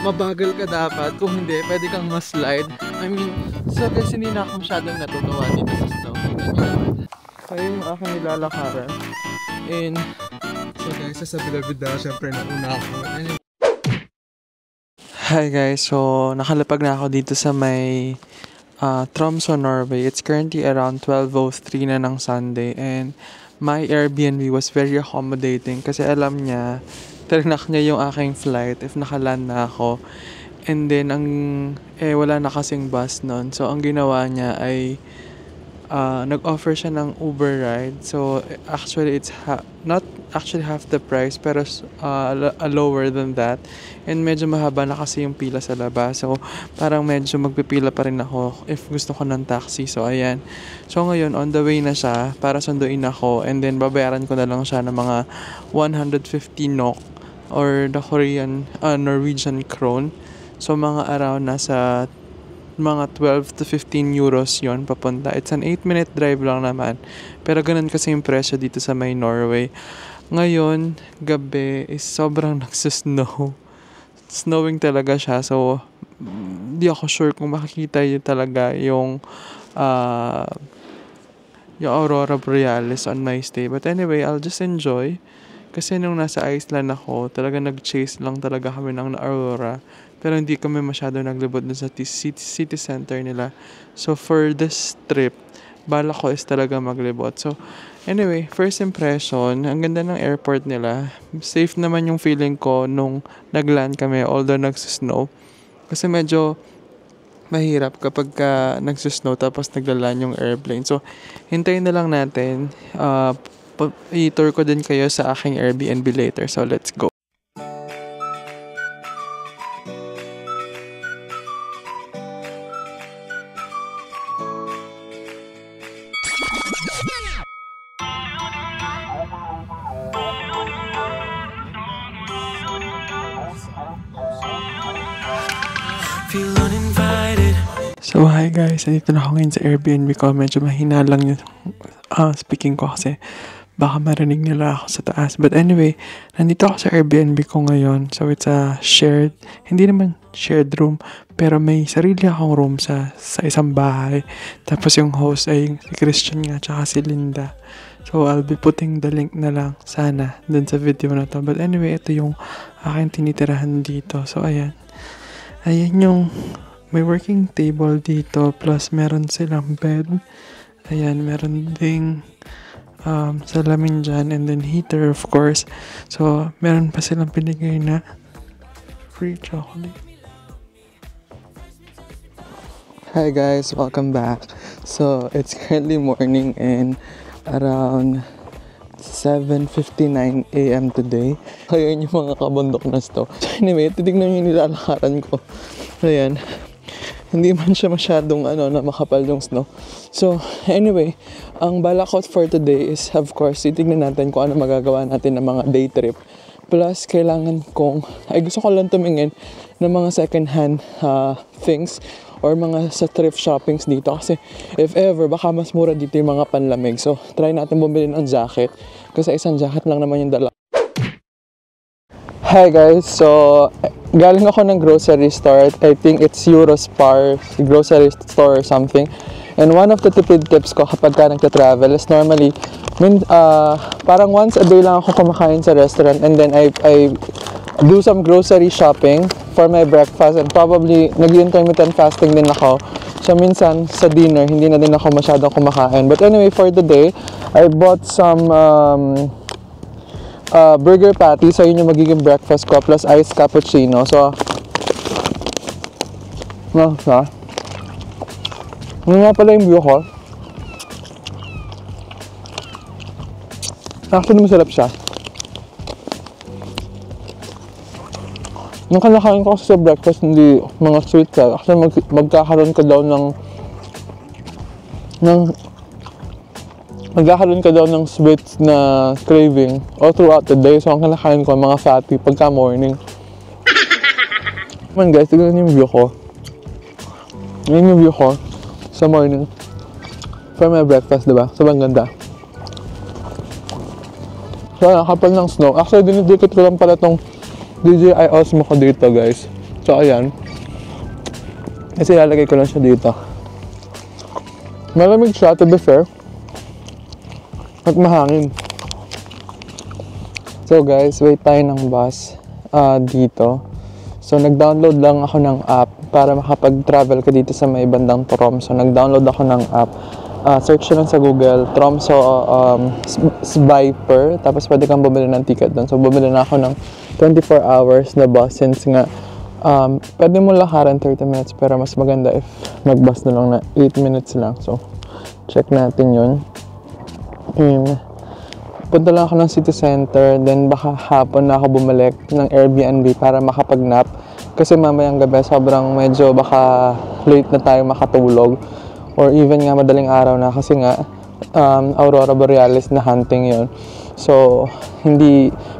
mabagal ka dapat. Kung hindi, pwede kang ma-slide. I mean, so guys, hindi na ako masyadong natutuwa dito sa snow. Kaya yung aking nilalakaran. And, so guys, sa bida-bida, syempre nauna ako. Hi guys, so nakalapag na ako dito sa may Tromsø, Norway. It's currently around 12:03 na ng Sunday and my Airbnb was very accommodating kasi alam niya, tinanak niya yung aking flight if nakaland na ako. And then, wala na kasing bus nun. So, ang ginawa niya ay nag-offer siya ng Uber ride. So, actually, it's not actually half the price, pero lower than that. And medyo mahaba na kasi yung pila sa labas. So, parang medyo magpipila pa rin ako if gusto ko ng taxi. So, ayan. So, ngayon, on the way na siya para sunduin ako. And then, babayaran ko na lang siya ng mga 150 NOK or the Korean, Norwegian krone. So, mga around nasa mga 12 to 15 euros yon papunta. It's an 8-minute drive lang naman. Pero ganun kasi yung presyo dito sa may Norway. Ngayon, gabi is sobrang nagsasnow. Snowing talaga siya. So, di ako sure kung makikita yun talaga yung Aurora Borealis on my stay. But anyway, I'll just enjoy. Kasi nung nasa Iceland ako, talaga nag-chase lang talaga kami ng Aurora. Pero hindi kami masyado naglibot dun sa city center nila. So, for this trip, bala ko is talaga maglibot. So, anyway, first impression, ang ganda ng airport nila. Safe naman yung feeling ko nung nagland kami, although nagsusnow. Kasi medyo mahirap kapag nagsusnow tapos naglaland yung airplane. So, hintayin na lang natin. I-tour ko din kayo sa aking Airbnb later. So, let's go. So hi guys, nandito na ako ngayon sa Airbnb ko. Medyo mahina lang yung speaking ko kasi baka marinig nila ako sa taas. But anyway, nandito ako sa Airbnb ko ngayon. So it's a shared, hindi naman shared room, pero may sarili akong room sa isang bahay. Tapos yung host ay si Christian nga, tsaka si Linda. So I'll be putting the link na lang sana dun sa video na to. But anyway, ito yung aking tinitirahan dito. So ayan. Ayan yung may working table dito, plus meron silang bed. Ayan, meron ding salamin dyan, and then heater of course. So, meron pa silang pinigay na free chocolate. Hi guys, welcome back. So, it's currently morning and around 7:59 AM today. Ayun yung mga kabundok na sto. So anyway, titignan yung nilalakaran ko. Ayan. Hindi man siya masyadong na makapal yung snow. So, anyway, ang balak ko for today is, of course, titignan natin kung ano magagawa natin ng mga day trip. Plus, gusto ko lang tumingin ng mga second-hand things or mga sa thrift shoppings dito. Kasi, if ever, baka mas mura dito yung mga panlamig. So, try natin bumili ng jacket. Kasi isang jacket lang naman yung dala. Hi guys, so galing ako ng grocery store. I think it's Eurospar grocery store or something. And one of the tipid tips ko kapag nagta-travel is normally, parang once a day lang ako kumakain sa restaurant, and then I do some grocery shopping for my breakfast, and probably nag-intermittent fasting din ako. So minsan sa dinner, hindi na din ako masyadong kumakain. But anyway, for the day, I bought some burger patty. So yun yung magiging breakfast ko, plus iced cappuccino. So ano nga pala yung view ko? Actually masarap siya. Nung kanakain ko kasi sa breakfast, hindi mga sweet siya. Actually magkakaroon ka daw ng sweet na craving all throughout the day. So, ang kinakain ko, mga fatty pagka morning. Man guys, tignan yung view ko. Yan yung view ko sa morning for my breakfast, diba? Sobrang ganda. So, kapal ng snow. Actually, dinidikit ko lang pala tong DJI Osmo ko dito, guys. So, ayan. Kasi ilalagay ko lang siya dito. Malamig siya, to be fair. At mahangin. So guys, wait tayo ng bus dito. So nag-download lang ako ng app para makapag-travel ka dito sa may bandang Tromso. Nag-download ako ng app. Search lang sa Google, Tromso Viper. Tapos pwede kang bumili ng ticket doon. So bumili na ako ng 24 hours na bus since nga pwede mo lakaran 30 minutes pero mas maganda if mag-bus na lang na 8 minutes lang. So check natin yun. Punta lang ako ng city center, then baka hapon na ako bumalik ng Airbnb para makapag-nap. Kasi mamayang gabi, sobrang medyo baka late na tayo makatulog. Or even nga madaling araw na kasi nga Aurora Borealis na hunting yon. So,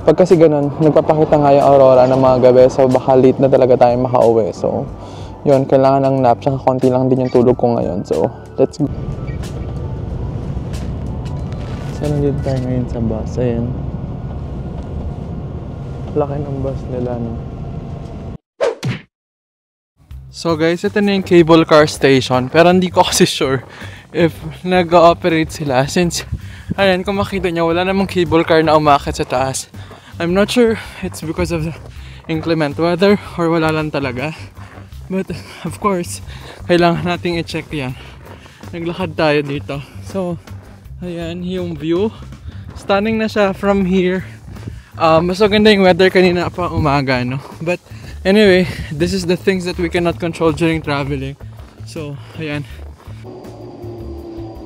pag kasi ganun, nagpapakita nga yung Aurora ng mga gabi, so baka late na talaga tayo makauwi. So, yun, kailangan ng nap, tsaka konti lang din yung tulog ko ngayon. So, let's go. So, nandito tayo ngayon sa bus. Ayan. Laki ng bus nila, no? So, guys, ito na yung cable car station. Pero hindi ko kasi sure if nag-ooperate sila. Since, ayan, kung makita nyo, wala namang cable car na umakit sa taas. I'm not sure it's because of the inclement weather or wala lang talaga. But, of course, kailangan nating i-check yan. Naglakad tayo dito. So, ayan, yung view. Stunning na siya from here. Mas maganda yung weather kanina pa umaga, no? But anyway, this is the things that we cannot control during traveling. So, ayan.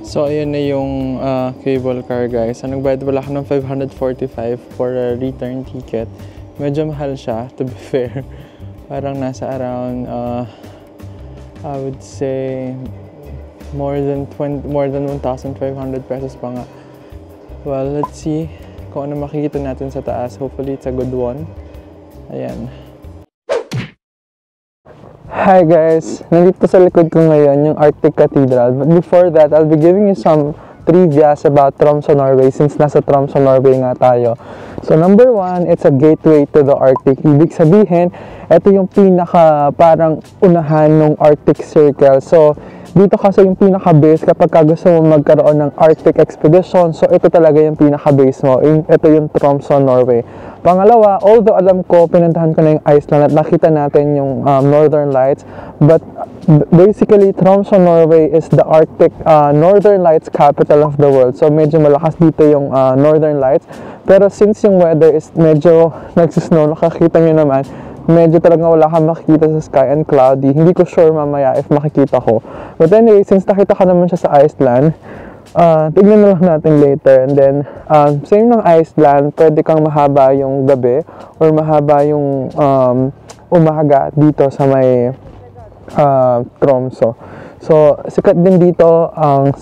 So, ayan na yung cable car, guys. So, nagbayad wala ako ng 545 for a return ticket. Medyo mahal siya, to be fair. Parang nasa around, I would say, more than 1,500 pesos pa nga. Well, let's see kung ano makikita natin sa taas. Hopefully, it's a good one. Ayan. Hi guys! Nandito sa likod ko ngayon yung Arctic Cathedral. But before that, I'll be giving you some trivias about Tromso, Norway since nasa Tromso, Norway nga tayo. So number one, it's a gateway to the Arctic. Ibig sabihin, ito yung pinaka parang unahan ng Arctic Circle. So dito kasi yung pinaka-base kapag gusto mo magkaroon ng Arctic expedition. So ito talaga yung pinaka-base mo. Ito yung Tromso, Norway. Pangalawa, although alam ko, pinuntahan ko na yung Iceland at nakita natin yung Northern Lights. But basically, Tromso, Norway is the Arctic Northern Lights capital of the world. So medyo malakas dito yung Northern Lights. Pero since yung weather is medyo nagsisnow, nakakita nyo naman, medyo talaga wala kang makikita sa sky and cloudy. Hindi ko sure mamaya if makikita ko. But anyway, since nakita ko naman siya sa Iceland, tignan na lang natin later. And then, same ng Iceland, pwede kang mahaba yung gabi or mahaba yung umaga dito sa may Tromso. So, sikat din dito ang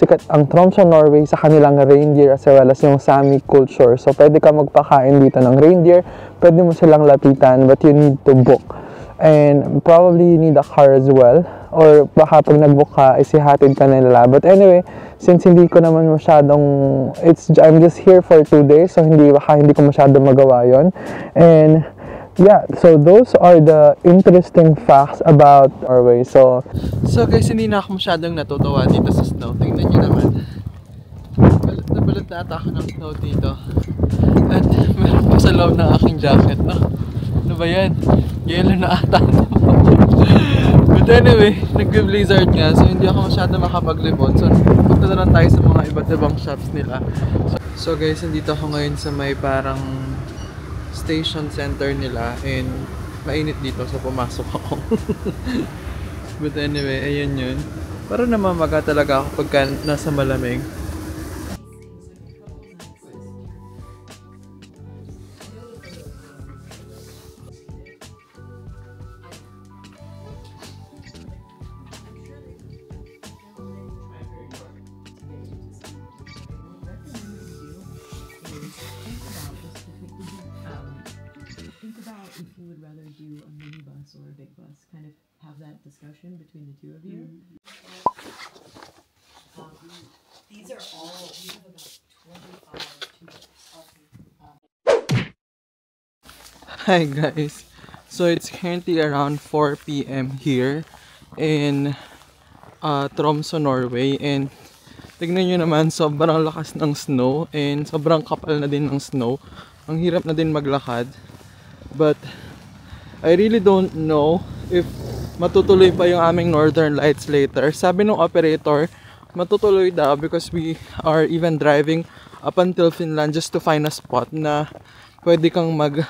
Tromso, Norway sa kanilang reindeer as well as yung Sami culture. So, pwede ka magpakain dito ng reindeer. Pwede mo silang lapitan but you need to book. And probably you need a car as well. Or baka pag nag-book ka, isihatid ka na nila. But anyway, since hindi ko naman masyadong, I'm just here for 2 days. So, hindi ko masyadong magawa yon. And yeah, so those are the interesting facts about Norway. So guys, hindi na ako masyadong natutuwa dito sa snow. Tingnan nyo naman. Balat na balat na ata ako ng snow dito. At meron pa sa loob ng aking jacket, no? Ano ba yan? Yellow na ata. But anyway, nag-blizzard nga. So hindi ako masyadong makapag-libon. So punta na lang tayo sa mga iba't ibang shops nila. So guys, nandito ako ngayon sa may parang station center nila and mainit dito so pumasok ako. But anyway, ayun yun. Para namamaga talaga ako pagka nasa malamig. If you would rather do a minibus or a big bus, kind of have that discussion between the two of you. These are all, we have about 25 tutors. Hi guys! So it's currently around 4 p.m. here in Tromsø, Norway, and tignan nyo naman, sobrang lakas ng snow and sobrang kapal na din ng snow. Ang hirap na din maglakad. But I really don't know if matutuloy pa yung aming Northern Lights later. Sabi ng operator, matutuloy daw because we are even driving up until Finland just to find a spot na pwede kang mag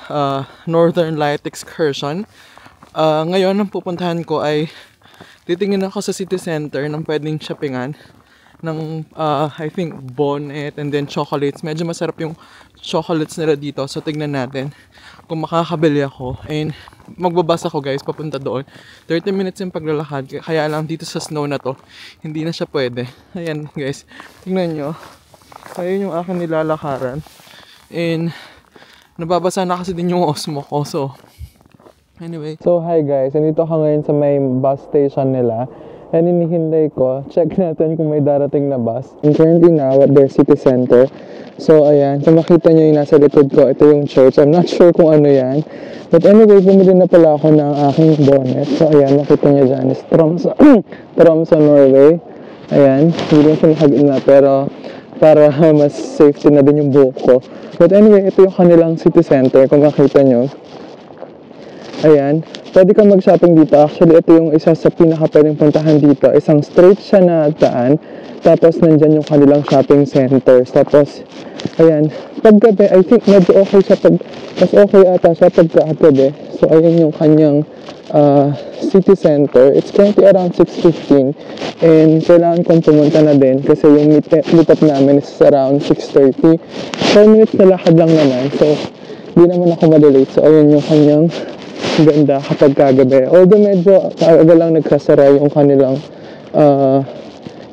Northern Light excursion. Ngayon, ang pupuntahan ko ay titingin ako sa city center ng pwedeng shoppingan ng I think bonnet and then chocolates. Medyo masarap yung chocolates nila dito, so tignan natin kung makakabili ako. And magbabas ako guys papunta doon. 30 minutes yung paglalakad, kaya lang dito sa snow na to hindi na siya pwede. Ayan guys, tignan nyo, ayun yung aking nilalakaran and nababasa na kasi din yung osmo ko. So anyway, so hi guys, nandito ako ngayon sa may bus station nila. And hinihintay ko, check natin kung may darating na bus. I'm currently now at their city center. So ayan, kung makita nyo yung nasa likod ko, ito yung church. I'm not sure kung ano yan. But anyway, bumili na pala ako ng aking bonnet. So ayan, makita nyo dyan is Tromsø, Norway. Ayan, hindi rin sinahagin na, pero para mas safety na din yung buhok ko. But anyway, ito yung kanilang city center, kung makita nyo. Ayan, pwede kang mag-shopping dito. Actually, ito yung isa sa pinaka-pwedeng puntahan dito. Isang straight siya na daan. Tapos, nandyan yung kanilang shopping centers. Tapos, ayan, paggabi, I think medyo okay siya mas okay ata siya pagkagabi. So, ayan yung kanyang city center. It's currently around 6:15. And kailangan kong pumunta na din kasi yung meet up namin is around 6:30. 4 minutes na lakad lang naman. So, di naman ako madelate. So, ayan yung kanyang ganda kapag kagabi. Although medyo kaaga lang nagsasara yung kanilang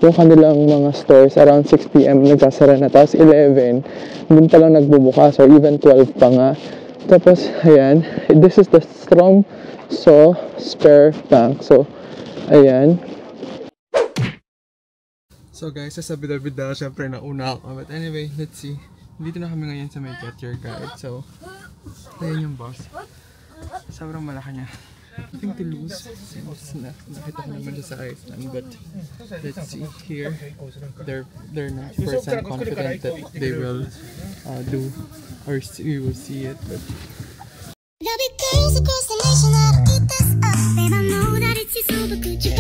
mga stores around 6 p.m. nagsasara na. Tapos 11 dun pa lang nagbubukas or even 12 pa nga. Tapos ayan, this is the Tromsø Spare Bank. So ayan. So guys, sa bida-bida syempre nauna ako. But anyway, let's see. Dito na kami ngayon sa may Get Your Guide. So ayan yung boss. Sobrang malaki niya. Nothing to lose since nakita ko naman siya sa Iceland, but let's see here. They're not percent confident that they will do or we will see it, but there'll be girls across the nation that'll eat this up. Babe, I know that it's just over. Could you